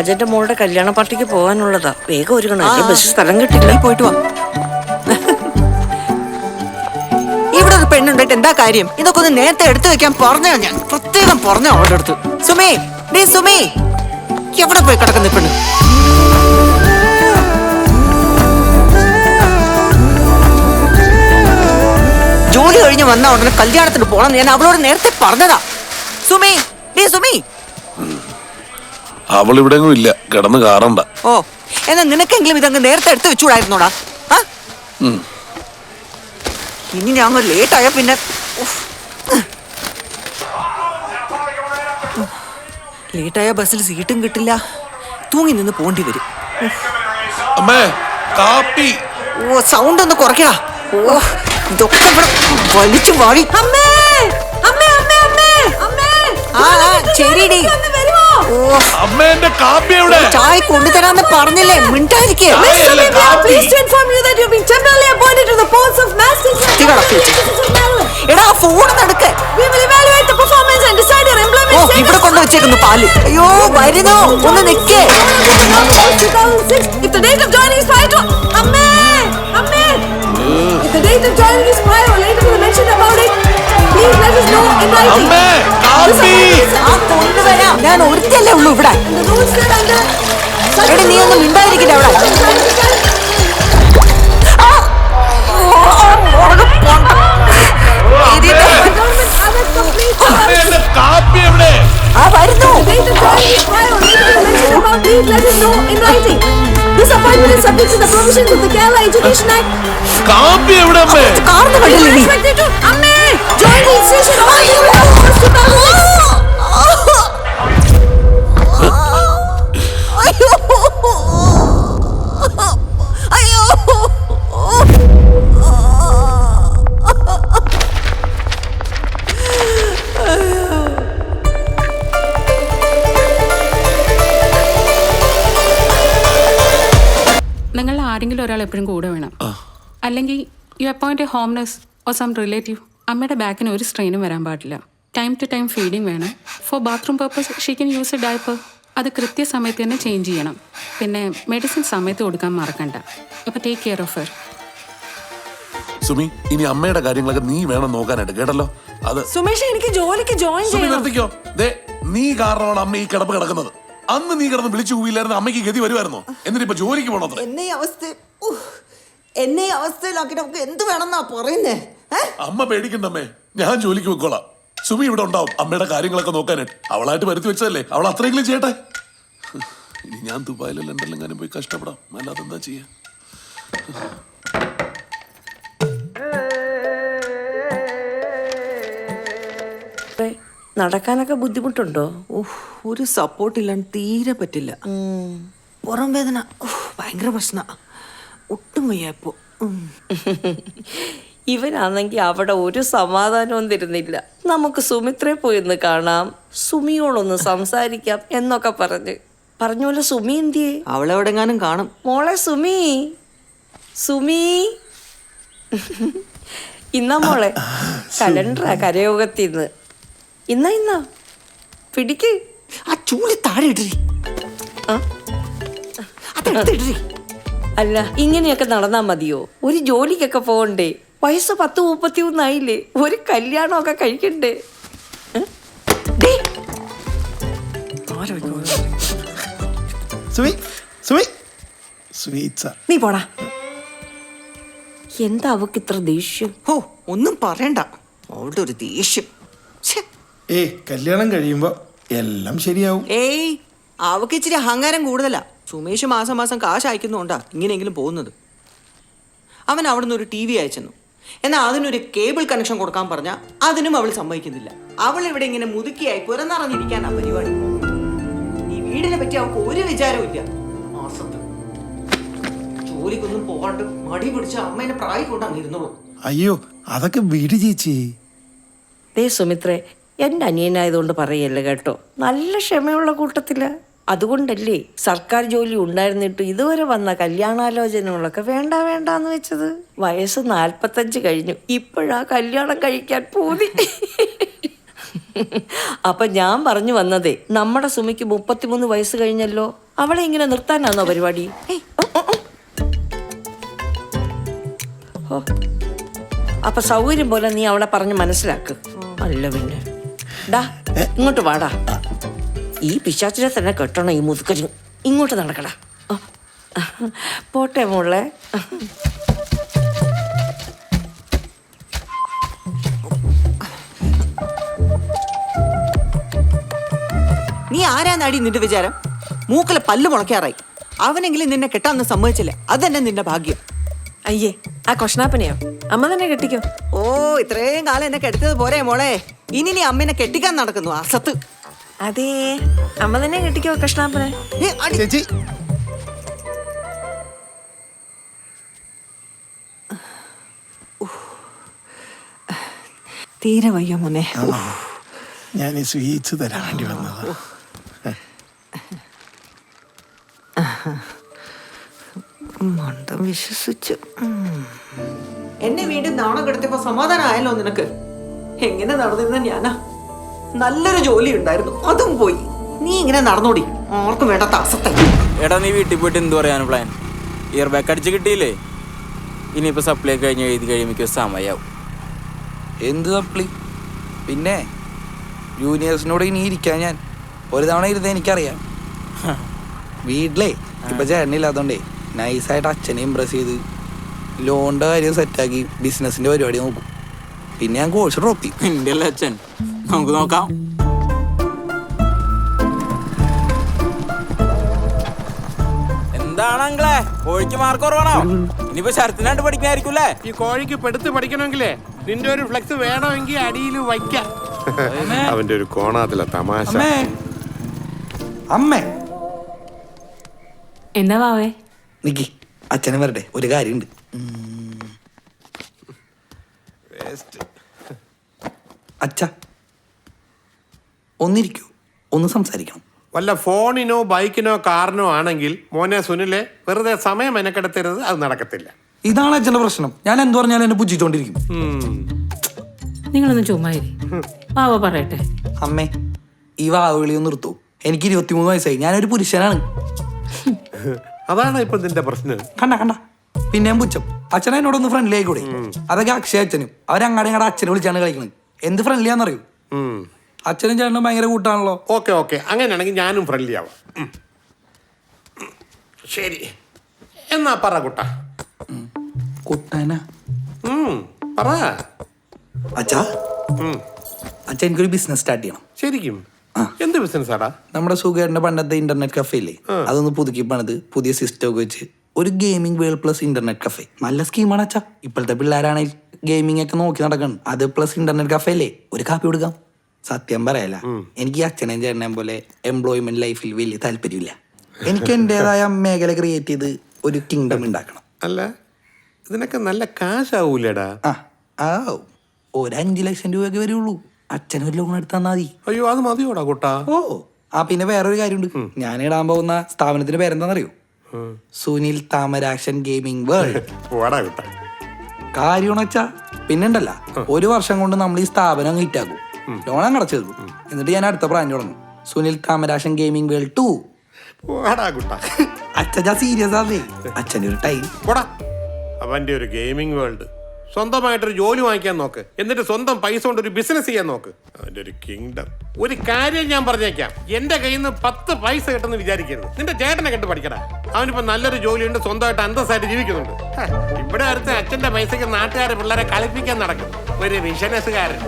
രാജന്റെ മോളുടെ കല്യാണ പാർട്ടിക്ക് പോകാനുള്ളതാ. വേഗം ഒരുങ്ങണം, ബസ് സ്ഥലം കിട്ടില്ല. പോയിട്ട് വാ. ഇവിടെ ഒരു പെണ്ണുണ്ടായിട്ട് എന്താ കാര്യം? ഇതൊക്കെ ഒന്ന് നേരത്തെ എടുത്തു വെക്കാൻ പറഞ്ഞോ, ഞാൻ പ്രത്യേകം പറഞ്ഞോ അവളുടെ അടുത്ത്. സുമി, നീ സുമി, എവിടെ പോയി കിടക്കുന്ന പെണ്ണ്? ജോലി കഴിഞ്ഞ് വന്ന ഉടനെ കല്യാണത്തിന് പോണം ഞാൻ അവളോട് നേരത്തെ പറഞ്ഞതാ. സുമി, നീ സുമി. അവളിവിടെ ഇല്ല, കിടന്ന് കാറണ്ട. ഓ, എന്നാ നിനക്കെങ്കിലും ഇതങ്ങ് നേരത്തെ എടുത്തു വെച്ചൂടായിരുന്നോടാ? ഇനി ഞാൻ ലേറ്റ് ആയ പിന്നെ ലേറ്റായ ബസ്സിൽ സീറ്റും കിട്ടില്ല, തൂങ്ങി നിന്ന് പോണ്ടി വരും. അമ്മേ, കാപ്പി. ഓ, സൗണ്ട് ഒന്ന് കുറയ്ക്കടാ. ഓ, ഇതൊക്കെ ഇവിടെ വലിച്ചു വാഴി. ശരിടി. അമ്മേന്റെ കാപ്പി എവിടെ? ചായ കൊണ്ടുതരാന്ന് പറഞ്ഞില്ലേ, മിണ്ടായിരിക്കേ. എടാ, ഫോൺ നടക്ക്. ഓ, ഇവിടെ കൊണ്ടുവച്ചേക്കുന്നു പാല്. അയ്യോ, വരുന്നോ, ഒന്ന് നിക്കേ. ഞാൻ ഒരുത്തല്ലേ ഉള്ളൂ ഇവിടെ. എടാ, നീ ഒന്നും മിണ്ടായിരിക്കില്ല അവിടെ. കാപ്പി എവിടെ? ആ, വരുന്നു. കാപ്പി എവിടെ? കാർന്ന് കണ്ടില്ലേ? നിങ്ങൾ ആരെങ്കിലും ഒരാൾ എപ്പോഴും കൂടെ വേണം. അല്ലെങ്കിൽ you appoint a home nurse or some relative. അമ്മയുടെ ബാക്കിന് ഒരു സ്ട്രെയിനും വരാൻ പാടില്ല. ടൈം ടു ടൈം ഫീഡിങ് വേണം. For bathroom purpose she can use a diaper. അത് കൃത്യസമയത്ത് തന്നെ ചേഞ്ച് ചെയ്യണം. പിന്നെ മെഡിസിൻ സമയത്ത് കൊടുക്കാൻ മറക്കണ്ട. അപ്പോൾ take care of her. Sumi, ഇനി അമ്മയുടെ കാര്യങ്ങളൊക്കെ നീ വേണം നോക്കാനായിട്ട്, കേട്ടല്ലോ? അത് സുമേഷ്, എനിക്ക് ജോലിക്ക് ജോയിൻ ചെയ്യണം. നീ കാരണമാണ് അമ്മ ഈ കിടപ്പ് കിടക്കുന്നത്. അന്ന് നീ കിടന്ന് വിളിച്ചു പോയില്ലായിരുന്നു, അമ്മയ്ക്ക് ഗതി വരുമായിരുന്നോ? എന്നിട്ട് ഇപ്പൊ ജോലിക്ക് പോണത്? എന്നെ അവസ്ഥയിലാക്കി നമുക്ക് എന്ത് വേണമെന്നാ പറയുന്നേ? അമ്മ പേടിക്കണ്ടമ്മേ, ഞാൻ ജോലിക്ക് വെക്കോളാം. സുമി ഇവിടെ ഉണ്ടാവും അമ്മയുടെ കാര്യങ്ങളൊക്കെ നോക്കാനായിട്ട്. അവളായിട്ട് വരുത്തി വെച്ചതല്ലേ, അവൾ അത്രയെങ്കിലും ചെയ്യട്ടെ. ഇനി ഞാൻ ദുബായിലോ ലണ്ടനിലെങ്ങാനും പോയി കഷ്ടപ്പെടാം, അല്ലാതെ എന്താ ചെയ്യാ? നടക്കാനൊക്കെ ബുദ്ധിമുട്ടുണ്ടോ? ഒരു സപ്പോർട്ട് ഇല്ലാണ്ട് തീരെ പറ്റില്ല. പുറം വേദന ഭയങ്കര പ്രശ്ന, ഒട്ടും വയ്യപ്പോ. ഇവനാണെങ്കിൽ അവിടെ ഒരു സമാധാനവും തരുന്നില്ല. നമുക്ക് സുമിത്രയെ പോയിന്ന് കാണാം, സുമിയോളൊന്ന് സംസാരിക്കാം എന്നൊക്കെ പറഞ്ഞോലെ. സുമി എന്തിയേ? അവളെവിടെങ്ങാനും കാണും. മോളെ സുമി, സുമി ഇന്നാ മോളെ കലണ്ടറാ കരയോഗത്തിന്ന്. ഇന്നാ പിടിക്ക്. ആ ചൂളി താഴെ ഇടറി. അല്ല, ഇങ്ങനെയൊക്കെ നടന്നാ മതിയോ? ഒരു ജോലിക്കൊക്കെ പോകണ്ടേ? വയസ്സ് 10-31 ഒരു കല്യാണമൊക്കെ കഴിക്കണ്ടേ? നീ പോടാ. എന്താ അവക്ക് ഇത്ര ദേഷ്യം? ഓ, ഒന്നും പറയണ്ട, അവളുടെ ഒരു ദേഷ്യം. കല്യാണം കഴിയുമ്പോ എല്ലാം ശരിയാവും. അവക്ക് ഇച്ചിരി അഹങ്കാരം കൂടുതലാ. സുമേഷ് മാസം മാസം കാശ് അയക്കുന്നുണ്ടാ ഇങ്ങനെയെങ്കിലും പോകുന്നത്. അവൻ അവിടുന്ന് ഒരു TV അയച്ചെന്നു. എന്നാൽ അതിനൊരു കേബിൾ കണക്ഷൻ കൊടുക്കാൻ പറഞ്ഞാൽ അതിനും അവൾ സമ്മതിക്കുന്നില്ല. അവൾ ഇവിടെ ഇങ്ങനെ മുതുക്കിയായി പുറന്നറിഞ്ഞിരിക്കാനാ പരിപാടി. ഈ വീടിനെ പറ്റി അവൾക്ക് ഒരു വിചാരവും ഇല്ല. മാസത്തിൽ ജോലിക്കൊന്നും പോകാണ്ട് മടി പിടിച്ച അമ്മേനെ പ്രായം കൊണ്ടാണ് ഇരുന്നോളൂ. അയ്യോ, അതൊക്കെ വീട് ചേച്ചി. സുമിത്രേ, എൻ്റെ അനിയനായതുകൊണ്ട് പറയല്ലേ കേട്ടോ, നല്ല ക്ഷമയുള്ള കൂട്ടത്തില. അതുകൊണ്ടല്ലേ സർക്കാർ ജോലി ഉണ്ടായിരുന്നിട്ട് ഇതുവരെ വന്ന കല്യാണാലോചനകളൊക്കെ വേണ്ടാന്ന് വെച്ചത്. വയസ്സ് 45 കഴിഞ്ഞു, ഇപ്പോഴാ കല്യാണം കഴിക്കാൻ പോതി. അപ്പൊ ഞാൻ പറഞ്ഞു വന്നതേ, നമ്മുടെ സുമിക്ക് 33 വയസ്സ് കഴിഞ്ഞല്ലോ. അവളെ ഇങ്ങനെ നിർത്താനാന്നോ പരിപാടി? ഓ, അപ്പൊ സൗകര്യം പോലെ നീ അവളെ പറഞ്ഞ് മനസ്സിലാക്ക്. അല്ല പിന്നെ ഡാ ഇങ്ങോട്ട് വാടാ. ഈ പിശാച്ചിനെ തന്നെ കെട്ടണം ഈ മുതുക്കന്. ഇങ്ങോട്ട് നടക്കടാ. പോട്ടെ മോളെ. നീ ആരാന്നടി നിന്റെ വിചാരം? മൂക്കിലെ പല്ല് മുളയ്ക്കാറായി. അവനെങ്കിലും നിന്നെ കെട്ടാന്ന് സമ്മതിച്ചില്ല. അതന്നെ നിന്റെ ഭാഗ്യം. അയ്യേ, ആ കൊഷ്ണാപ്പനെയോ? അമ്മ തന്നെ കെട്ടിക്കോ. ഓ, ഇത്രയും കാലം എന്നെ കെടുത്തത് പോരെ മോളെ. ഇനി നീ അമ്മേനെ കെട്ടിക്കാൻ നടക്കുന്നു. അസത്ത്. അതേ, അമ്മ തന്നെ കെട്ടിക്കോ കൃഷ്ണാപ്പനെ. ചേച്ചി തീരെ വയ്യ മോനെ. ഞാൻ ഈ സ്വീറ്റ്സ് തരാൻ വേണ്ടി വന്നത്. മണ്ടം വിശ്വസിച്ചു. എന്നെ വീണ്ടും നാണം കെടുത്തിയപ്പോ സമാധാനമായല്ലോ നിനക്ക്? എങ്ങനെ നടന്നിരുന്ന ഞാനാ? നല്ലൊരു ജോലി ഉണ്ടായിരുന്നു, അതും പോയി. നീ ഇങ്ങനെ നടന്നോടി, ആർക്കും വേണ്ടാത്ത അസത്തെ. എടാ, നീ വീട്ടിൽ പോയിട്ട് എന്ത് പറയാൻ പ്ലാൻ? ഇയർ ബാക്ക് അടിച്ച് കിട്ടിയില്ലേ? ഇനിയിപ്പോൾ സപ്ലൈ കഴിഞ്ഞ് എഴുതി കഴിയുമ്പോൾ സമയാവും. എന്ത് സപ്ലി? പിന്നെ ജൂനിയേഴ്സിനോട് ഇനി ഇരിക്കാൻ ഞാൻ ഒരു തവണ ഇരുന്ന് എനിക്കറിയാം. വീട്ടിലേ ഇപ്പൊ ചേട്ടനില്ലാത്തോണ്ടേ നൈസായിട്ട് അച്ഛനെ ഇമ്പ്രസ് ചെയ്ത് ലോണിന്റെ കാര്യം സെറ്റാക്കി ബിസിനസിന്റെ പരിപാടി നോക്കും. പിന്നെ ഞാൻ കോഴ്സ് ഡ്രോപ്പ് ചെയ്യും. എൻ്റെ അല്ലേ അച്ഛൻ, നമുക്ക് നോക്കാം. എന്താണ് അങ്ങളെ, കോഴിക്ക് മാർക്ക് കുറവാണോ? ഇനിയിപ്പോ ശരത്തിനായിട്ട് പഠിക്കായിരിക്കൂലേ? ഈ കോഴിക്ക് പെടുത്ത് പഠിക്കണമെങ്കിലേ നിന്റെ ഒരു ഫ്ലെക്സ് വേണമെങ്കിൽ അടിയിൽ വയ്ക്കാം. അവന്റെ ഒരു കോണാത്തില തമാശ. അമ്മേ എന്നാ വാവേ? നിക്കി, അച്ഛനെ വരട്ടെ, ഒരു കാര്യമുണ്ട്. അച്ഛ ഒന്നിരിക്കൂ, ഒന്ന് സംസാരിക്കണം. വല്ല ഫോണിനോ ബൈക്കിനോ കാറിനോ ആണെങ്കിൽ മോനെ സുനിലെ വെറുതെ സമയം മെനക്കെടുത്തരുത്, അത് നടക്കത്തില്ല. ഇതാണ് അച്ഛന്റെ പ്രശ്നം. ഞാൻ എന്ത് പറഞ്ഞാലും എന്നെ പുച്ഛിച്ചോണ്ടിരിക്കും. നിങ്ങളൊന്ന് ചുമ്മാരി, വാവ പറയട്ടെ. അമ്മേ, ഈ വാവുകളിയൊന്നും നിർത്തൂ. എനിക്ക് 23 വയസ്സായി, ഞാനൊരു പുരുഷനാണ്. അതാണ് ഇപ്പൊ നിന്റെ പ്രശ്നം. കണ്ട പിന്നെയും പുച്ഛം. അച്ഛനെ എന്നോടൊന്ന് ഫ്രണ്ട്ലി ആയിക്കൂടെ? അതൊക്കെ അക്ഷയ അച്ഛനും അവരങ്ങാടെ ഇങ്ങടെ അച്ഛനെ വിളിച്ചാണ് കളിക്കുന്നത്. എന്ത് ഫ്രണ്ട്ലിയാന്നറിയൂ? അച്ഛനും ചേട്ടനും ഭയങ്കര കൂട്ടാണല്ലോ. ഓക്കെ അങ്ങനെയാണെങ്കിൽ ഞാനും ഫ്രണ്ട്ലി ആവാം. ശരി, എന്നാ പറ കുട്ട. കുട്ടനാ? പറ. അച്ഛാ, അച്ഛാ എനിക്കൊരു ബിസിനസ് സ്റ്റാർട്ട് ചെയ്യണം. ശരിക്കും? എന്ത് ബിസിനസ് ആടാ? നമ്മുടെ സുഖേറിന്റെ പണ്ടത്തെ ഇന്റർനെറ്റ് കഫേ ഇല്ലേ, അതൊന്ന് പുതുക്കി പണിത് പുതിയ സിസ്റ്റം ഒക്കെ വെച്ച് ഒരു gaming world plus internet cafe. നല്ല സ്കീമാണ് അച്ഛാ. ഇപ്പോഴത്തെ പിള്ളേരാണെങ്കിൽ ഗെയിമിംഗ് ഒക്കെ നോക്കി നടക്കണം. അത് പ്ലസ് ഇന്റർനെറ്റ് കഫേ അല്ലേ, ഒരു കാപ്പി കൊടുക്കാം. സത്യം പറയല, എനിക്ക് അച്ഛനെയും ചേട്ടനെയും പോലെ എംപ്ലോയ്മെന്റ് ലൈഫിൽ വലിയ താല്പര്യമില്ല. എനിക്ക് എന്റേതായ മേഖല ക്രിയേറ്റ് ചെയ്ത് ഒരു കിങ്ഡം ഉണ്ടാക്കണം. അല്ല, ഇതിനൊക്കെ നല്ല കാശാവൂലേടാ? ആ ഒരു 5 ലക്ഷം രൂപയൊക്കെ വരുള്ളൂ. അച്ഛനൊരു ലോൺ എടുത്താൽ മതി. അയ്യോ, അത് മതിയോടാ കുട്ടാ. പിന്നെ വേറൊരു കാര്യമുണ്ട്. ഞാൻ ഇടാൻ പോകുന്ന സ്ഥാപനത്തിന്റെ പേരെന്താണെന്നറിയോ? Sunil Thamarakshan gaming world. കാര്യമെന്ന് വെച്ചാ പിന്നെണ്ടല്ല, 1 വർഷം കൊണ്ട് നമ്മൾ ഈ സ്ഥാപനം അങ്ങ് ഹിറ്റാക്കും. ലോൺ അങ്ങ് അടച്ചു തീർക്കും. എന്നിട്ട് ഞാൻ അടുത്ത ബ്രാൻഡ് തുടങ്ങും, സുനിൽ താമരാക്ഷൻ ഗെയിമിംഗ് വേൾഡ് 2. അച്ഛാ സീരിയസ് ആണേ, അച്ഛൻ്റെ ഒരു ടൈം. അവന്റെ ഒരു ഗെയിമിംഗ് വേൾഡ്. സ്വന്തമായിട്ടൊരു ജോലി വാങ്ങിക്കാൻ നോക്ക്, എന്നിട്ട് സ്വന്തം പൈസ കൊണ്ട് ഒരു ബിസിനസ് ചെയ്യാൻ നോക്ക്. അവന്റെ ഒരു കിങ്ഡം. ഒരു കാര്യം ഞാൻ പറഞ്ഞേക്കാം, എന്റെ കയ്യിൽ നിന്ന് 10 പൈസ കിട്ടുമെന്ന് വിചാരിക്കരുത്. നിന്റെ ചേട്ടനെ കണ്ട് പഠിക്കടാ. അവനിപ്പോ നല്ലൊരു ജോലിയുണ്ട്, സ്വന്തമായിട്ട് അന്തസ്സായിട്ട് ജീവിക്കുന്നുണ്ട്. ഇവിടെ അടുത്ത് അച്ഛന്റെ പൈസക്ക് നാട്ടുകാരെ പിള്ളേരെ കളിപ്പിക്കാൻ നടക്കും ഒരു ബിസിനസ്സുകാരൻ.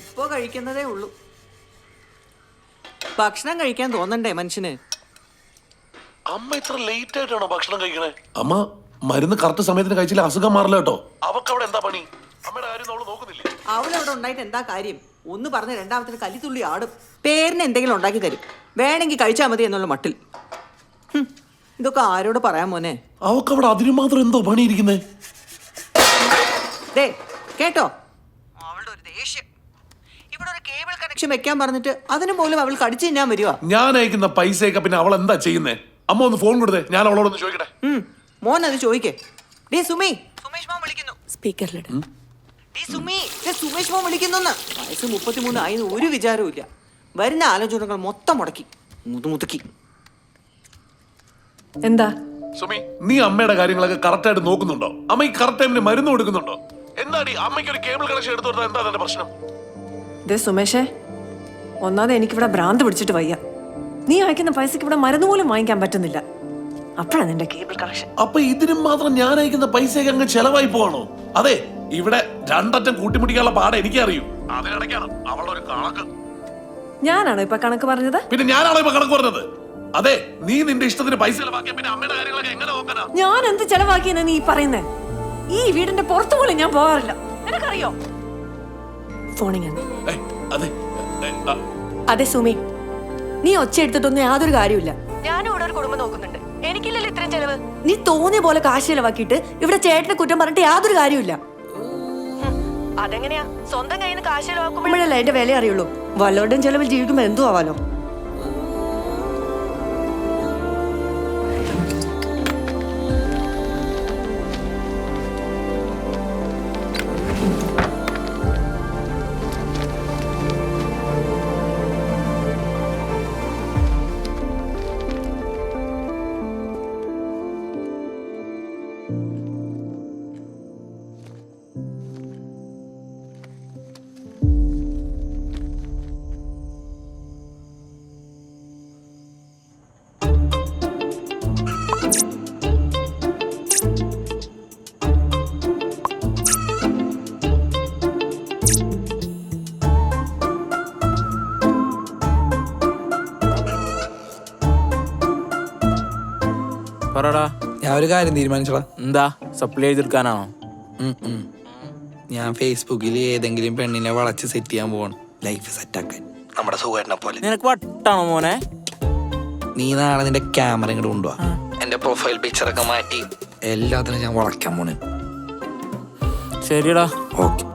ഇപ്പൊ കഴിക്കുന്നതേ ഉള്ളൂ. ഭക്ഷണം കഴിക്കാൻ തോന്നണ്ടേ മനുഷ്യന്? അമ്മ ഇത്ര ലേറ്റ് ആയിട്ടാണോ ഭക്ഷണം കഴിക്കണേ? അമ്മ മരുന്ന് കറക്റ്റ് സമയത്തിന് കഴിച്ചില്ല, അസുഖം മാറില്ല കേട്ടോ. അവക്ക് അവിടെ എന്താ പണി? അമ്മയുടെ കാര്യം അവള് നോക്കുന്നില്ലേ? അവളവിടെ ഉണ്ടായിട്ട് എന്താ കാര്യം? ഒന്ന് പറഞ്ഞ് രണ്ടാമത്തിന് കലിത്തുള്ളി ആടും. പേരിന് എന്തെങ്കിലും ഉണ്ടാക്കി തരും, വേണമെങ്കിൽ കഴിച്ചാൽ മതി എന്നുള്ള മട്ടിൽ. ഇതൊക്കെ ആരോട് പറയാൻ മോനെ? അവക്ക് അവിടെ അതിന് മാത്രം എന്തോ പണിയിരിക്കുന്നേ? കേട്ടോ, അവളുടെ ഒരു ദേഷ്യം. ഇവിടെ ഒരു കേബിൾ കണക്ഷൻ വെക്കാൻ പറഞ്ഞിട്ട് അതിന് പോലും അവൾ കടിച്ചു തിന്നാൻ വരുവാ. ഞാൻ അയക്കുന്ന പൈസയൊക്കെ പിന്നെ അവൾ എന്താ ചെയ്യുന്നേ? അമ്മ ഒന്ന് ഫോൺ കൊടുത്തേ, ഞാൻ അവളോടൊന്ന് ചോദിക്കട്ടെ. മോൻ അത് ചോദിക്കേ. സുമേഷ് മോൻ വിളിക്കുന്നു. സ്പീക്കറിലിട്. സുമേഷ് മോൻ വിളിക്കുന്നു. വയസ്സ് 33 ആയി ഒരു വിചാരവും ഇല്ല. വരുന്ന ആലോചനകൾ മൊത്തം മുടക്കി മുതുക്കി. എന്താ സുമി, നീ അമ്മയുടെ കാര്യങ്ങളൊക്കെ കറക്റ്റ് ആയിട്ട് നോക്കുന്നുണ്ടോ? അമ്മയ്ക്ക് കറക്റ്റ് ടൈമിന് മരുന്ന് കൊടുക്കുന്നുണ്ടോ? എന്താടി അമ്മയ്ക്ക് ഒരു കേബിൾ കണക്ഷൻ എടുത്തു കൊടുത്താൽ എന്താ അതിന്റെ പ്രശ്നം? ദേ സുമേഷേ, ഒന്നാമത് എനിക്കിവിടെ ഭ്രാന്ത് പിടിച്ചിട്ട് വയ്യ. നീ അയക്കുന്ന പൈസക്ക് ഇവിടെ മരുന്ന് പോലും വാങ്ങിക്കാൻ പറ്റുന്നില്ല. അപ്പോഴാണ് നിന്റെ കേബിൾ കണക്ഷൻ. അപ്പൊ ഇതിനും മാത്രം ഞാൻ അയക്കുന്ന പൈസയൊക്കെ അങ്ങ് ചെലവായി പോവാണോ? അതെ, ഇവിടെ രണ്ടറ്റം കൂട്ടിമുട്ടിക്കാനുള്ള പാടെ എനിക്കറിയൂ. അതിനിടയ്ക്കാണ് അവളുടെ ഒരു കണക്ക്. ഞാനാണോ ഇപ്പൊ കണക്ക് പറഞ്ഞത്? പിന്നെ ഞാനാണോ ഇപ്പൊ കണക്ക് പറഞ്ഞത്? അതെ, നീ നിന്റെ ഇഷ്ടത്തിന് പൈസ ചെലവാക്കിയ പിന്നെ അമ്മയുടെ കാര്യങ്ങളൊക്കെ എങ്ങനെ നോക്കാനാ? ഞാൻ എന്ത് ചെലവാക്കിയെന്ന് നീ പറയുന്നേ? ഈ വീടിന്റെ പുറത്തു പോലും ഞാൻ പോകാറില്ല, നിനക്കറിയോ? ഫോണിങ് അതെ, അതെ സുമി, നീ ഒച്ച എടുത്തിട്ടൊന്നും യാതൊരു കാര്യമില്ല. ഞാനും ഇവിടെ ഒരു കുടുംബം നോക്കുന്നുണ്ട്. എനിക്കില്ലല്ലോ ഇത്രയും ചെലവ്. നീ തോന്നിയ പോലെ കാശ് ചെലവാക്കിയിട്ട് ഇവിടെ ചേട്ടനെ കുറ്റം പറഞ്ഞിട്ട് യാതൊരു കാര്യമില്ല. അതെങ്ങനെയാ? സ്വന്തം കയ്യിൽ നിന്ന് കാശ് ചെലവാക്കുമ്പോഴല്ലേ എന്റെ വില അറിയുള്ളൂ. വല്ലവരുടെയും ചെലവിൽ ജീവിക്കുമ്പോ എന്തു ആവാലോ. പറടാ. ഞാൻ ഒരു കാര്യം തീരുമാനിച്ചോളാം. എന്താ? സപ്ലൈ ചെയ്തെടുക്കാനാണോ? ഞാൻ ഫേസ്ബുക്കിൽ ഏതെങ്കിലും പെണ്ണിനെ വളച്ച് സെറ്റ് ചെയ്യാൻ പോകണം, ലൈഫ് സെറ്റാക്കാൻ. നമ്മുടെ സുഖേട്ടനെ പോലെ. നിനക്ക് വട്ടാണോ മോനെ? നീ നാളെ നിന്റെ ക്യാമറ ഇങ്ങോട്ട് കൊണ്ടുപോവാ. എന്റെ പ്രൊഫൈൽ പിക്ചറൊക്കെ മാറ്റി എല്ലാത്തിനും ഞാൻ വളയ്ക്കാൻ പോണേ. ശരിയടാ. ഓക്കെ.